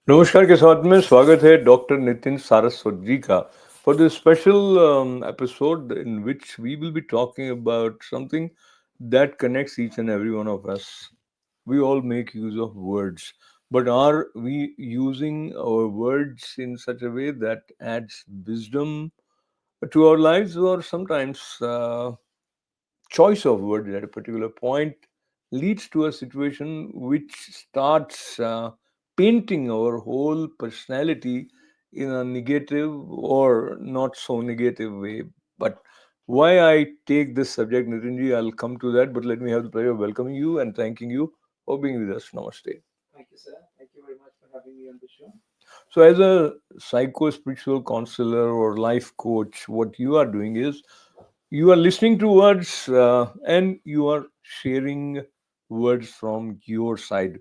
नमस्कार के साथ में स्वागत है डॉक्टर नितिन सारस्वत जी का for this special episode in which we will be talking about something that connects each and every one of us. We all make use of words, but are we using our words in such a way that adds wisdom to our lives, or sometimes choice of words at a particular point leads to a situation which starts painting our whole personality in a negative or not so negative way. But why I take this subject, Nitinji, I'll come to that. But let me have the pleasure of welcoming you and thanking you for being with us. Namaste. Thank you, sir. Thank you very much for having me on the show. So, as a psycho spiritual counselor or life coach, what you are doing is you are listening to words and you are sharing words from your side.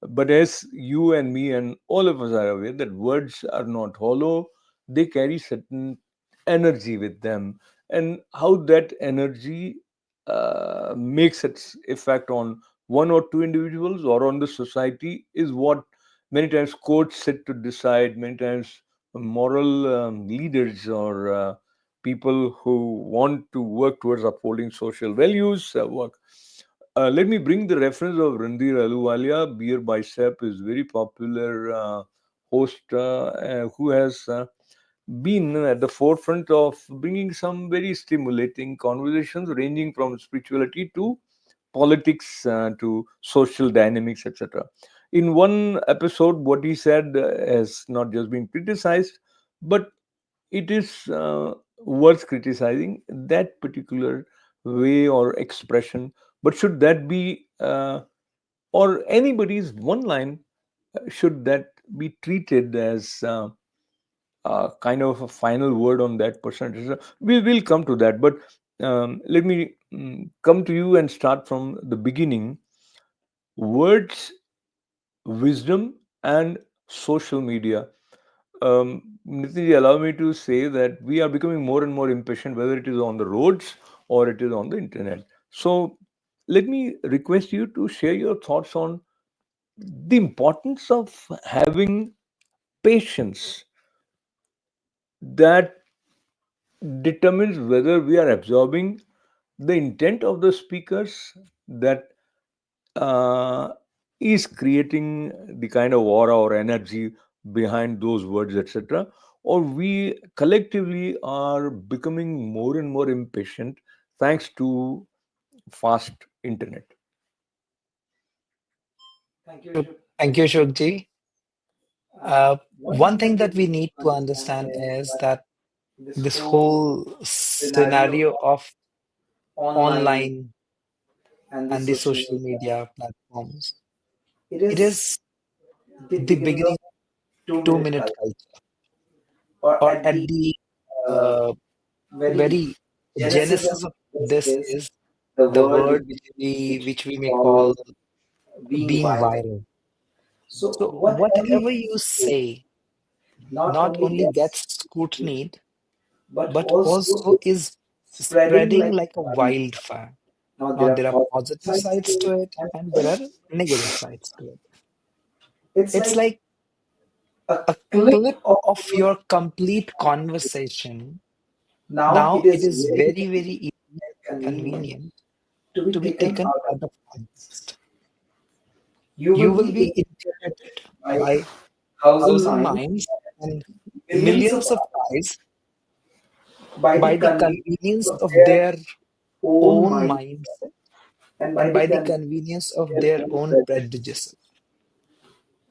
But as you and me and all of us are aware that words are not hollow, they carry certain energy with them, and how that energy makes its effect on one or two individuals or on the society is what many times courts sit to decide. Many times moral leaders or people who want to work towards upholding social values work. Let me bring the reference of Randir Aluwalia. Beer Bicep is very popular host who has been at the forefront of bringing some very stimulating conversations ranging from spirituality to politics to social dynamics, etc. In one episode, what he said has not just been criticized, but it is worth criticizing that particular way or expression. But should that be, or anybody's one line, should that be treated as kind of a final word on that percentage? We will come to that, but let me come to you and start from the beginning. Words, wisdom, and social media. Nitin, allow me to say that we are becoming more and more impatient, whether it is on the roads or it is on the internet. So, let me request you to share your thoughts on the importance of having patience that determines whether we are absorbing the intent of the speakers that uh, is creating the kind of aura or energy behind those words, etc. Or we collectively are becoming more and more impatient thanks to fast internet. Thank you, Ashok. Thank you, Ashokji. One thing that we need to understand is that this whole scenario of online and the social media platforms, it is the beginning of 2-minute culture, or at the uh, very genesis of this is the word which we may call being viral. So whatever you say not only gets scrutinied, but also is spreading like a wildfire. Now, there are positive sides to it and there are negative sides to it. It's like a clip of your complete conversation. Now, it is very, very easy and convenient to be taken out of context. You will be interpreted by thousand minds and millions of eyes by the convenience of their own mindset and by the convenience of their own prejudices.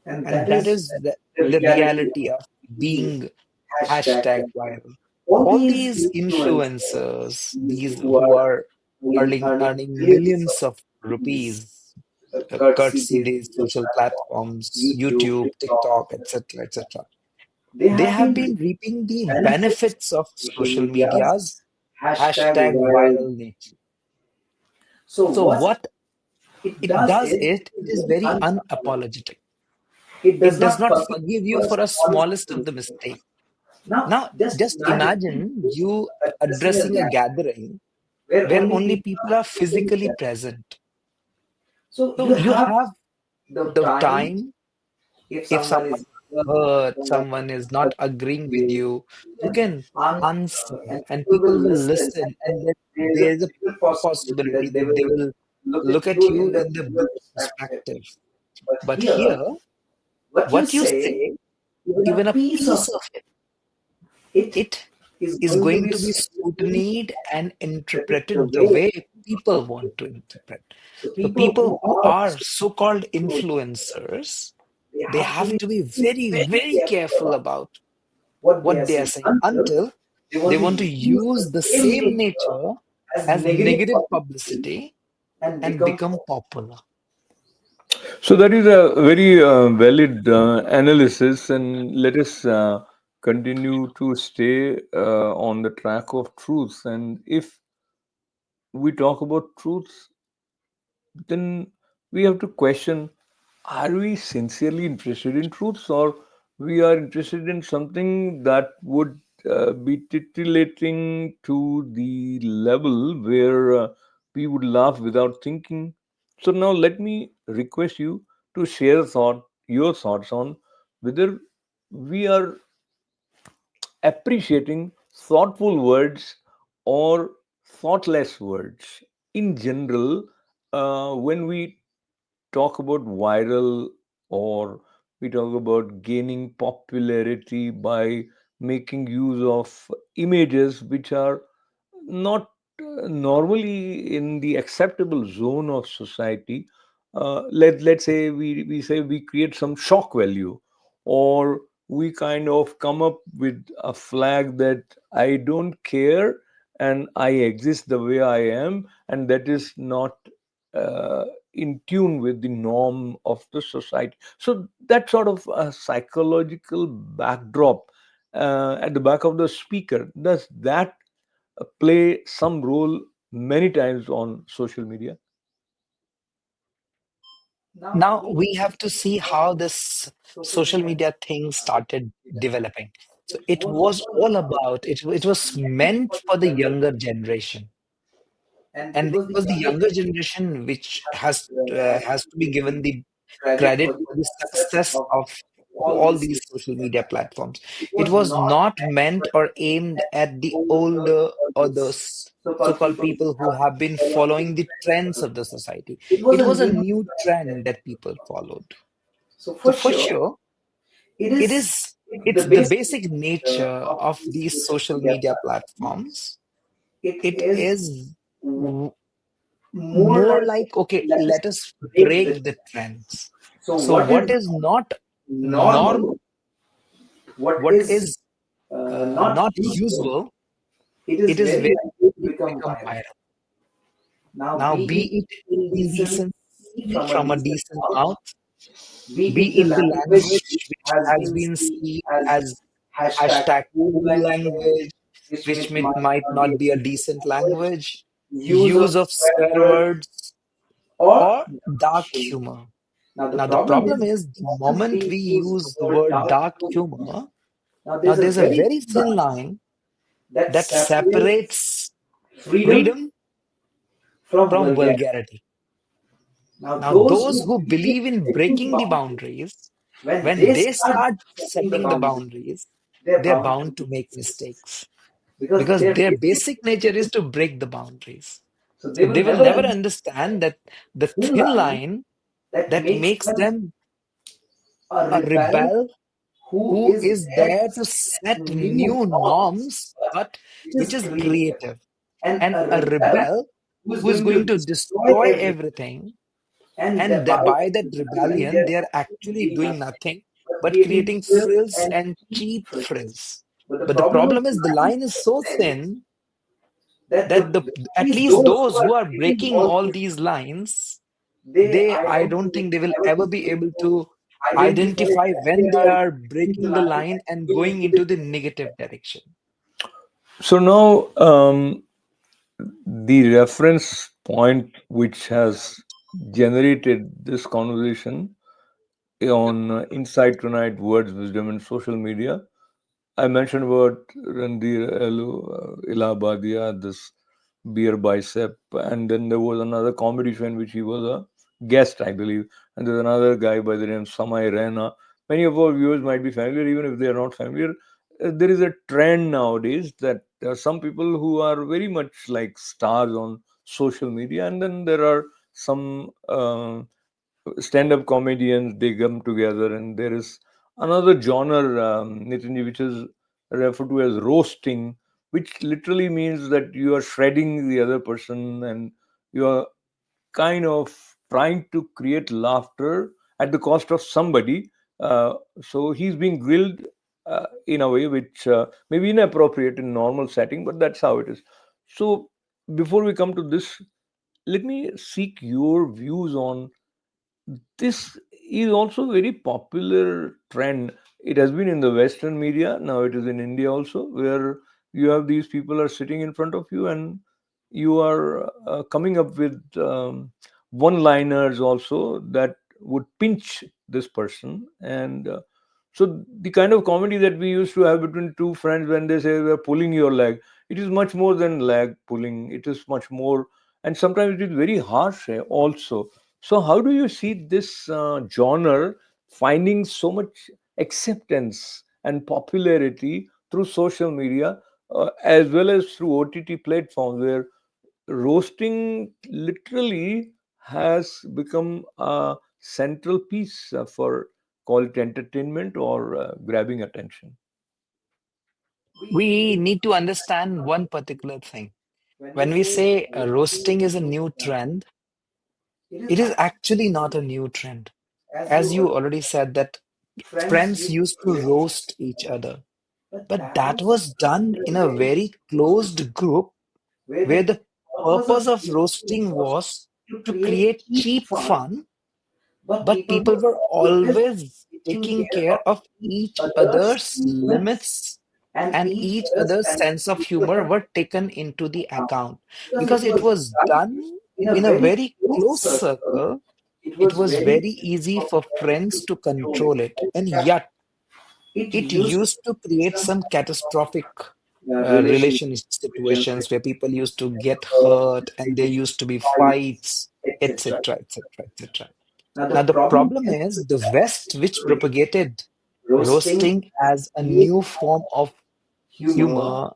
And that is the reality of being hashtag viral. All these influencers, these who are earning millions of rupees, courtesy these social platforms, YouTube, TikTok, etc., etc. They have been reaping the benefits of social media's hashtag viral nature. So what it does it is very unapologetic. It does not forgive you for a smallest of the mistake. Now, just imagine you addressing a gathering where only people are physically present. So you have the time if someone hurt, someone is not agreeing with you can answer and people will listen, and then there is a possibility that they will look at you in the bigger perspective. But here, what you say, even a piece of it is going to be scrutinized and interpreted the way people want to interpret. So people who are so-called influencers, they have to be very, very careful about what they are saying until they want to use the same nature as negative publicity and become popular. So that is a very valid analysis, and let us continue to stay on the track of truth. And if we talk about truth, then we have to question: are we sincerely interested in truths, or we are interested in something that would be titillating to the level where we would laugh without thinking? So now let me request you to share your thoughts on whether we are appreciating thoughtful words or thoughtless words in general. When we talk about viral, or we talk about gaining popularity by making use of images which are not normally in the acceptable zone of society. Let's say we say we create some shock value, or we kind of come up with a flag that I don't care and I exist the way I am, and that is not in tune with the norm of the society. So that sort of a psychological backdrop at the back of the speaker, does that play some role many times on social media? Now we have to see how this social media thing started developing. So it was all about it was meant for the younger generation, and it was the younger generation which has to be given the credit for the success of all these social media platforms. It was not meant or aimed at the older or the so-called people who have been following the trends of the society. It was a new trend that people followed. So for sure, it is it's the basic nature of these social media platforms. It is more like, okay, let us break the trends. So what is not normal, what is not usual, it is very likely to become viral. Now, be it indecency from a decent mouth, be it the language which has been seen as hashtag cool language, which might not be a decent language, use of swear words, or dark humor. Now, the problem is the moment we use the word dark humor, now there's a very thin line that separates freedom from vulgarity. Now, those who believe in breaking the boundaries, when they start setting the boundaries, they're bound to make mistakes because their basic nature is to break the boundaries. So they will never understand that the thin line that makes them a rebel who is there to set new norms, but which is creative, and a rebel who is going to destroy everything. And by that rebellion, they are actually doing nothing but creating frills and cheap frills. But the problem is the line is so thin that the at least those who are breaking all these lines, they I don't think they will ever be able to identify when they are breaking the line and going into the negative direction. So now, the reference point which has generated this conversation on Insight Tonight, Words, Wisdom, and Social Media. I mentioned about Randir Ilahabadia, this beer bicep, and then there was another comedy show in which he was a guest, I believe, and there's another guy by the name Samay Rena. Many of our viewers might be familiar, even if they are not familiar. There is a trend nowadays that there are some people who are very much like stars on social media, and then there are some stand-up comedians. They come together, and there is another genre, Nitinji, which is referred to as roasting, which literally means that you are shredding the other person, and you are kind of trying to create laughter at the cost of somebody. So he's being grilled in a way which may be inappropriate in normal setting, but that's how it is. So before we come to this, let me seek your views on this. Is also a very popular trend. It has been in the Western media. Now it is in India also, where you have these people are sitting in front of you, and you are coming up with one-liners also that would pinch this person. And so the kind of comedy that we used to have between two friends when they say we're pulling your leg, it is much more than leg pulling. It is much more, and sometimes it is very harsh also. So, how do you see this genre finding so much acceptance and popularity through social media, as well as through OTT platforms, where roasting literally has become a central piece for, call it, entertainment or grabbing attention? We need to understand one particular thing. When we say roasting is a new trend, it is actually not a new trend. As you already said, that friends used to roast each other, but that was done in a very closed group where the purpose of roasting was to create cheap fun, but people were always taking care of each other's limits, and each other's sense of humor were taken into the account because it was done in a very close circle. It was very easy for friends to control it, and yet it used to create some catastrophic relation situations where people used to get hurt and there used to be fights, etc., etc., etc. Now, the problem is the West, which propagated roasting as a new form of humor,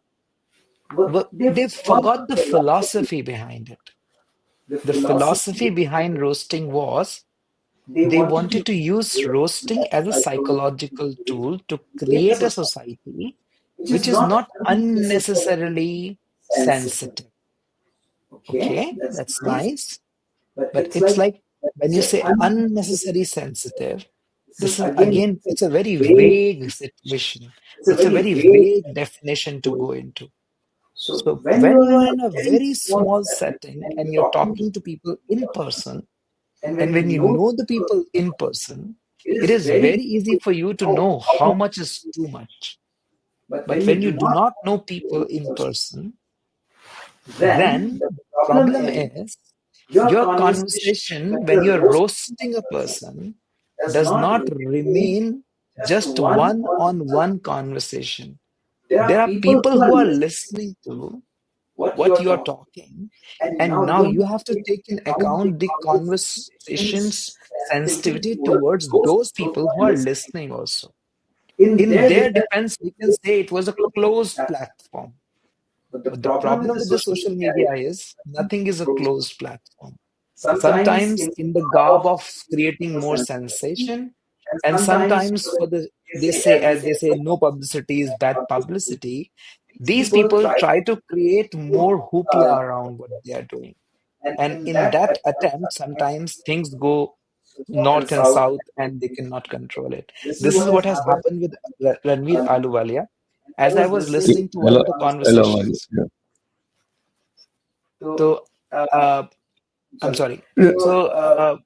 they forgot the philosophy behind it. The philosophy behind roasting was they wanted to use roasting as a psychological tool to create a society which is not unnecessarily sensitive. Okay, that's nice. But it's like when you say unnecessary sensitive, this is again, it's a very vague situation. It's a very vague definition to go into. So when you are in a very small setting and you're talking to people in person, and when you know the people in person, it is very easy for you to know how much is too much. But when you do not know people in person, then the problem is your conversation when you're roasting a person does not remain just one-on-one conversation. There are people who are listening to what you are talking, and now you have to take in account the conversation's sensitivity towards those people who are listening also. In their defense, we can say it was a closed platform. But the problem with the social media is nothing is a closed platform. Sometimes in the garb of creating more sensation, and sometimes for the they say, as they say, no publicity is bad publicity. These people try to create more hoopla around what they are doing. And in that attempt, sometimes things go north and south and they cannot control it. This is what has happened with Ranveer Ahluwalia. As I was listening to one Hello, of the hello, Mari. conversations, Yeah. so uh, I'm sorry. So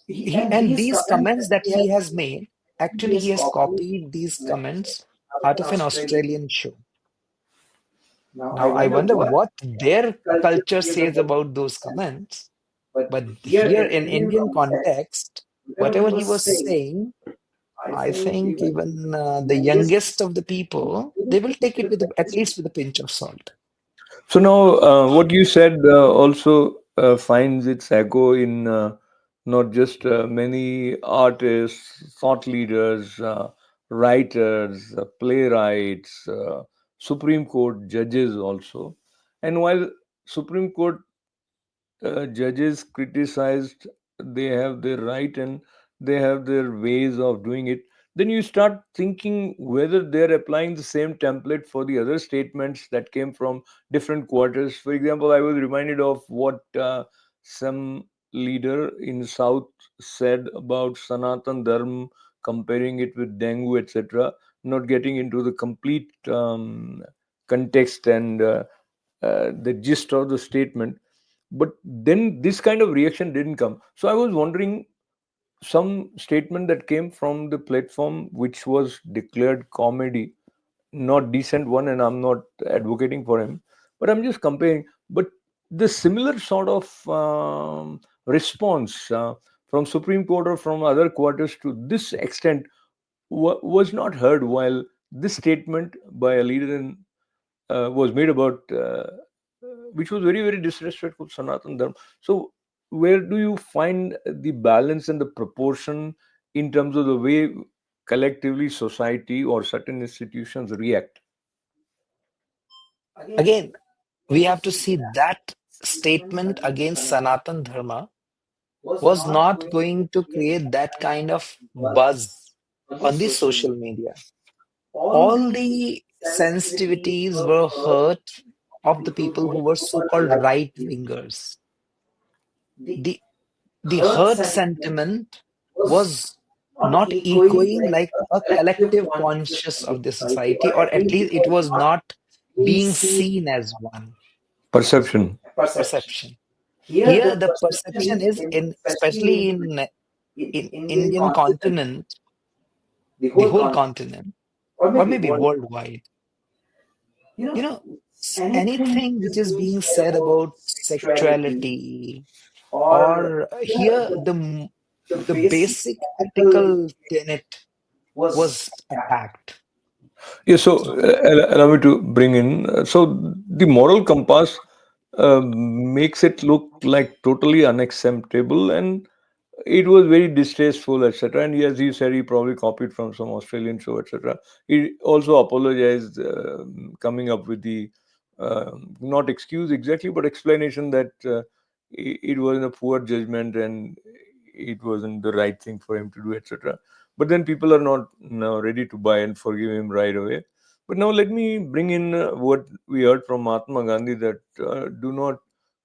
and these comments that he has made, actually he has copied these comments out of an Australian show. Now I wonder what their culture says about those comments. But here in Indian context, whatever he was saying, I think even the youngest of the people, they will take it with at least with a pinch of salt. So now, what you said also finds its echo in not just many artists, thought leaders, writers, playwrights, Supreme Court judges also. And while Supreme Court judges criticized, they have their right and they have their ways of doing it, then you start thinking whether they're applying the same template for the other statements that came from different quarters. For example, I was reminded of what some leader in South said about Sanatan Dharma, comparing it with dengue, etc., not getting into the complete context and the gist of the statement. But then this kind of reaction didn't come. So I was wondering, some statement that came from the platform which was declared comedy, not decent one, and I'm not advocating for him, but I'm just comparing. But the similar sort of response from Supreme Court or from other quarters to this extent was not heard, while this statement by a leader in was made about, which was very, very disrespectful to Sanatan Dharma. So, where do you find the balance and the proportion in terms of the way collectively society or certain institutions react? Again, we have to see that statement against Sanatan Dharma was not going to create that kind of buzz on the social media. All the sensitivities were hurt of the people who were so-called right wingers. The the hurt sentiment was not echoing like a collective conscious of the society, or at least it was not being seen as one Perception. perception. Here, the perception is in, especially in Indian continent, the whole continent, or maybe worldwide. You know, anything which is being said about sexuality, or here the basic ethical tenet was attacked. Yeah, so allow me to bring in. So the moral compass makes it look like totally unacceptable, and it was very distasteful, etc. And yes, he said he probably copied from some Australian show, etc. He also apologized, coming up with the not excuse exactly, but explanation that it was a poor judgment and it wasn't the right thing for him to do, etc. But then people are not now ready to buy and forgive him right away. But now let me bring in what we heard from Mahatma Gandhi, that do not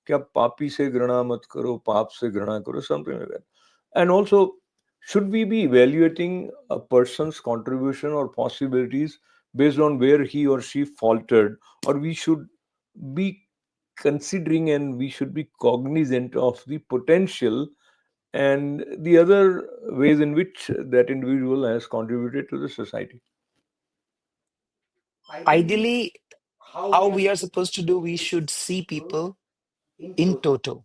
क्या पापी से घृणा मत करो पाप से घृणा करो, something like that. And also, should we be evaluating a person's contribution or possibilities based on where he or she faltered, or we should be considering and we should be cognizant of the potential and the other ways in which that individual has contributed to the society? Ideally, how we are supposed to do, we should see people in toto.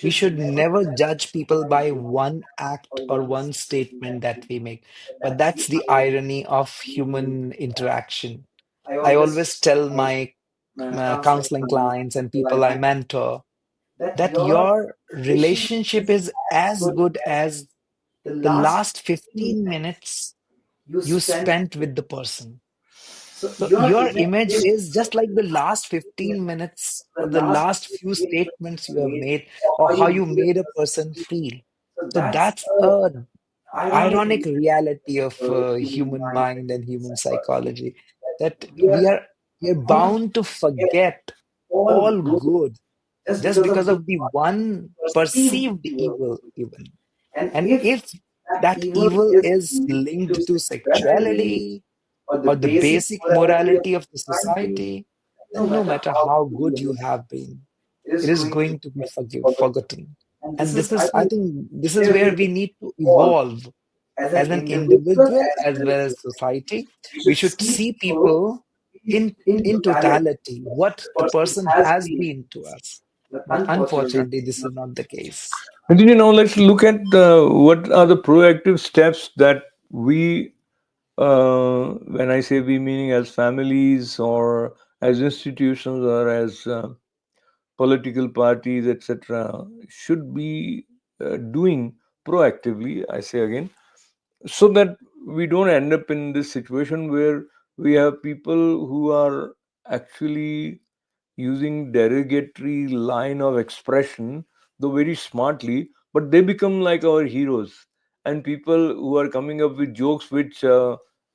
We should never judge people by one act or one statement that we make. But that's the irony of human interaction. I always tell my counseling clients and people I mentor that your relationship is as good as the last 15 minutes you spent with the person. So your image is just like the last 15 minutes or the last few statements you have made or how you made a person feel. So that's a ironic reality of human mind and human psychology, that we are bound to forget all good just because of the one perceived evil even. And if that evil is linked to sexuality or the basic morality of the society, then no matter how good you have been, it is going to be forgotten. And this is, I think, this is where we need to evolve as an individual as well as society. We should see people in totality, what the person has been to us. But unfortunately, this is not the case. And then, let's look at what are the proactive steps that we, when I say we, meaning as families or as institutions or as political parties, etc., should be doing proactively, I say again, so that we don't end up in this situation where we have people who are actually using derogatory line of expression, though very smartly, but they become like our heroes. And people who are coming up with jokes which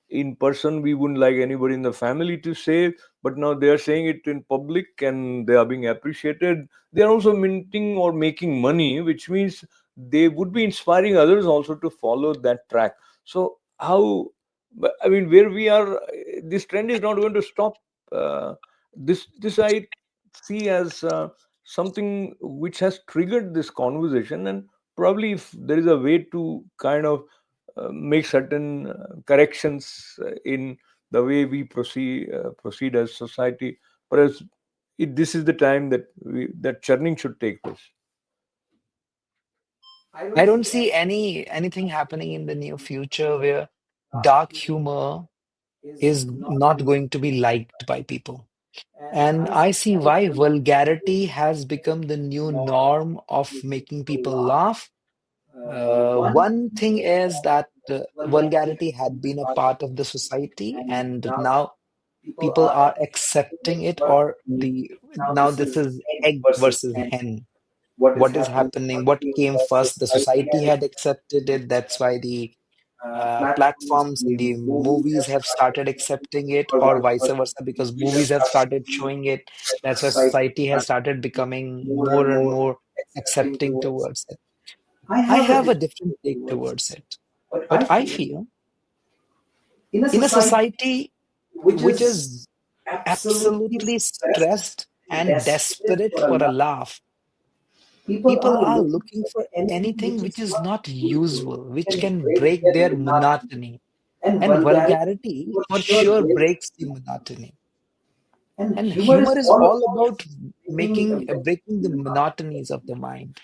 in person we wouldn't like anybody in the family to say, but now they are saying it in public and they are being appreciated. They are also minting or making money, which means they would be inspiring others also to follow that track. So how, I mean, where we are, this trend is not going to stop. This I see as something which has triggered this conversation, and probably if there is a way to kind of make certain corrections in the way we proceed as society, perhaps this is the time that that churning should take place. I don't see anything happening in the near future where dark humor is not going to be liked by people. And I see why vulgarity has become the new norm of making people laugh. One thing is that vulgarity had been a part of the society, and now people are accepting it, or the now this is egg versus hen. What is happening? What came first? The society had accepted it. That's why the platforms and the movies have started accepting it, or vice versa, because movies have started showing it. That's why society has started becoming more and more accepting towards it. I have a different take towards it. But I feel in a society which is absolutely stressed and desperate for a laugh, people are looking for anything which is not usual, which can break their monotony. And vulgarity for sure breaks the monotony. And humor is all about making breaking the monotonies of the mind.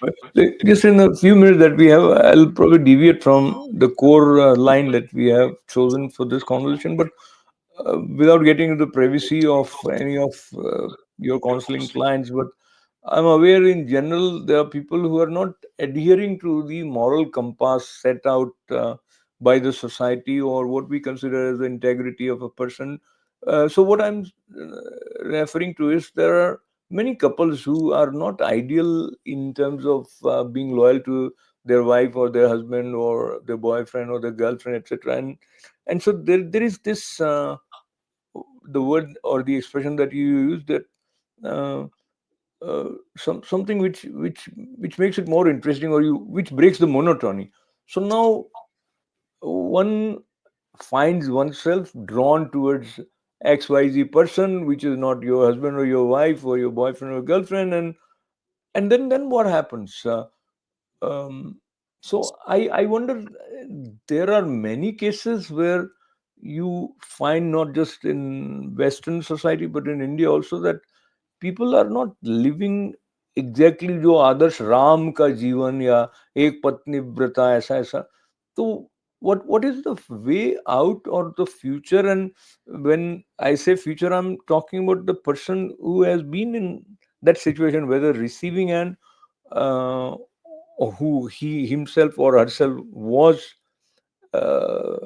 Just in a few minutes that we have, I'll probably deviate from the core line that we have chosen for this conversation, but without getting into the privacy of any of your counseling clients. But I'm aware in general there are people who are not adhering to the moral compass set out by the society or what we consider as the integrity of a person. So what I'm referring to is there are many couples who are not ideal in terms of being loyal to their wife or their husband or their boyfriend or their girlfriend, etc. And so there is this the word or the expression that you use that uh, something which makes it more interesting or you which breaks the monotony. So now one finds oneself drawn towards XYZ person, which is not your husband or your wife or your boyfriend or girlfriend, and then what happens? Um, so I wonder. There are many cases where you find not just in Western society but in India also that people are not living exactly जो आदर्श राम का जीवन या एक पत्नी व्रता ऐसा ऐसा तो what is the way out or the future, and when I say future I'm talking about the person who has been in that situation, whether receiving and or who he himself or herself was uh,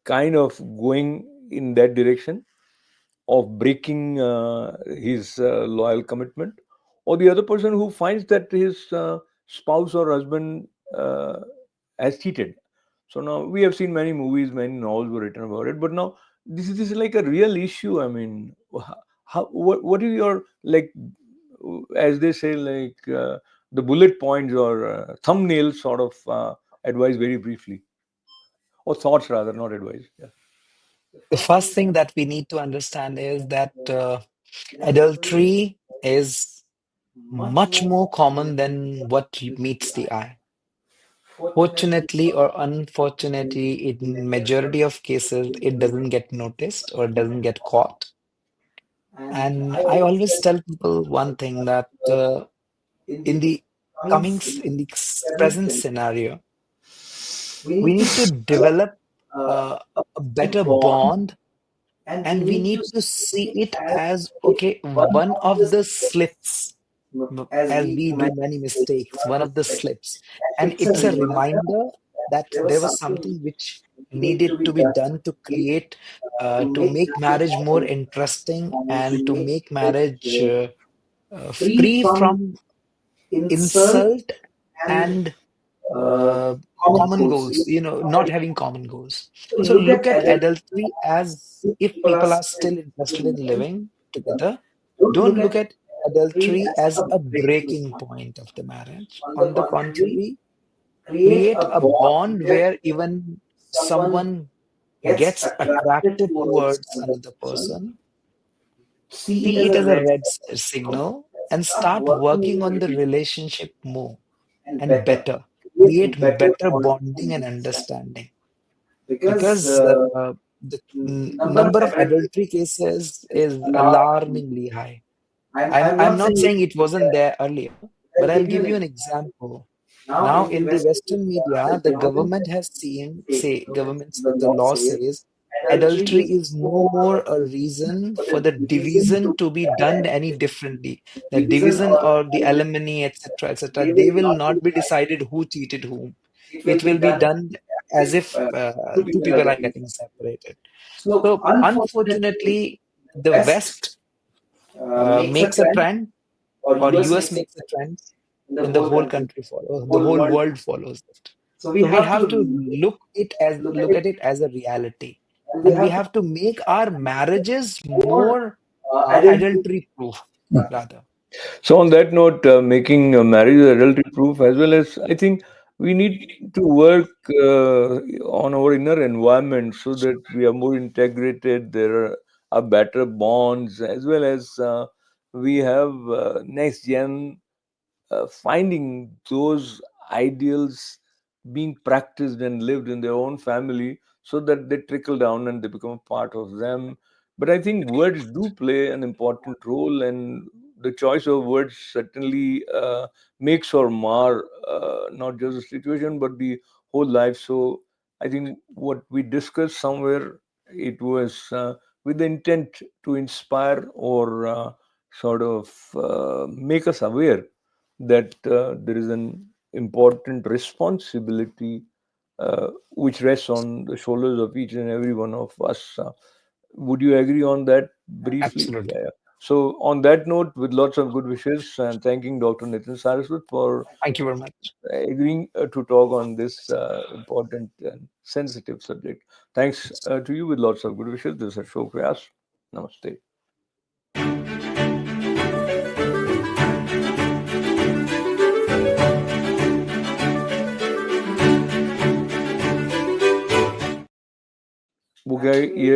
kind of going in that direction of breaking his loyal commitment, or the other person who finds that his spouse or husband has cheated. So now we have seen many movies, many novels were written about it, but now this is like a real issue. I mean, how what is your like, as they say, like the bullet points or thumbnails sort of advice very briefly, or thoughts rather, not advice. Yeah. The first thing that we need to understand is that adultery is much more common than what meets the eye. Fortunately or unfortunately, in majority of cases, it doesn't get noticed or doesn't get caught. And I always tell people one thing that in the in the present scenario, we need to develop a better bond, and we need to see it as okay, one of the slits. as we do many mistakes, one of the slips. And it's a reminder that there was something which needed to be done to create, to make marriage more interesting and to make marriage free from insult and uh, common goals, not having common goals. So look at adultery as if people are still interested in living together. Don't look at adultery as a breaking point of the marriage. On the contrary, create a bond where even someone gets attracted towards another person, see it as a red signal, and start working on the relationship more and better, create better bonding and understanding. Because the number of adultery cases is alarmingly high. I'm not saying it wasn't there earlier, but I'll give you an example. Now, in the Western media, the government has seen, say, governments, the law says adultery is no more a reason for the division to be done any differently. The division or the alimony, etc., they will not be decided who cheated whom. It will be done as if two people are getting separated. So, unfortunately, the West makes a trend, or US makes a trend, then the whole country follows, the whole world follows it. So we have to look at it as a reality, and we have to make our marriages more adultery proof, rather. So, on that note, making marriage adultery proof, as well as I think we need to work on our inner environment so that we are more integrated. Are better bonds, as well as we have next gen finding those ideals being practiced and lived in their own family so that they trickle down and they become a part of them. But I think words do play an important role, and the choice of words certainly makes or mar not just the situation but the whole life. So I think what we discussed somewhere, it was with the intent to inspire or sort of make us aware that there is an important responsibility which rests on the shoulders of each and every one of us. Would you agree on that briefly? Yeah, Absolutely. yeah. So, on that note, with lots of good wishes and thanking Dr. Nitin Saraswat for Thank you very much. agreeing to talk on this important and sensitive subject. Thanks to you with lots of good wishes. This is Ashok Vyas. Namaste. वो क्या ये